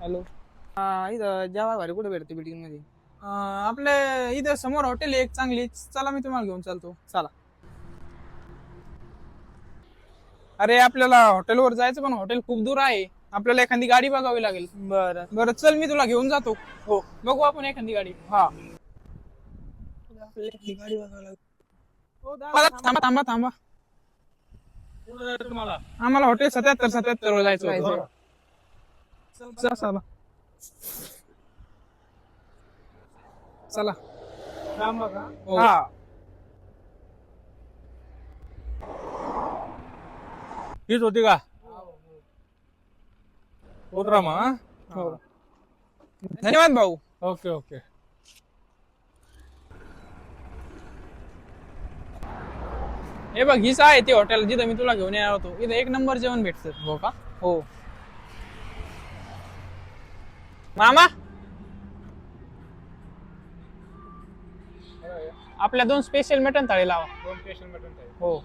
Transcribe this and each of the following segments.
Hello. इथं जेव्हा भारी कुठे भेटते बिल्डिंग मध्ये? आपले इथं समोर हॉटेल आहे एक चांगली, चला मी तुम्हाला घेऊन चालतो. चला. अरे आपल्याला हॉटेलवर जायचं पण हॉटेल खूप दूर आहे. आपल्याला एखादी गाडी बघावी लागेल. बरं. बरं चल मी तुला घेऊन जातो. हो. बघू आपण एखादी गाडी. हा. आपल्याला एखादी गाडी बघावी लागेल. हो, थांबा थांबा थांबा. तुम्हाला आम्हाला हॉटेल 77 वर जायचं जायचं. होतं. चला चला चला. हो. हा. हीच होती का? उतरा मग. हो. धन्यवाद भाऊ. Okay okay. हे बघ हीच आहे ती हॉटेल जिथं मी तुला घेऊन येणार होतो. इथं एक नंबर जेवण भेटतं. हो का? हो. मामा आपल्या 2 स्पेशल मटन थाळी लावा. 2 स्पेशल मटन थाळी. हो.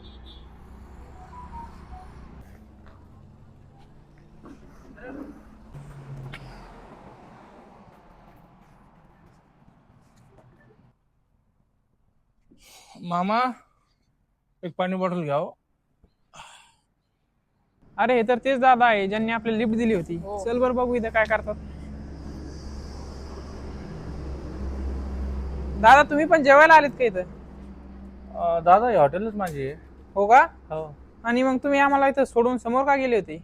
मामा एक पाणी बॉटल घ्या हो. अरे हे तर तेच दादा आहे ज्यांनी आपल्याला लिफ्ट दिली होती. चल बरं बघू इथं काय करतात. दादा तुम्ही पण जेवायला आलेत का इथं? दादा ही हॉटेलच माझी आहे. हो का? हो. आणि मग तुम्ही आम्हाला इथं सोडून समोर का गेले होते?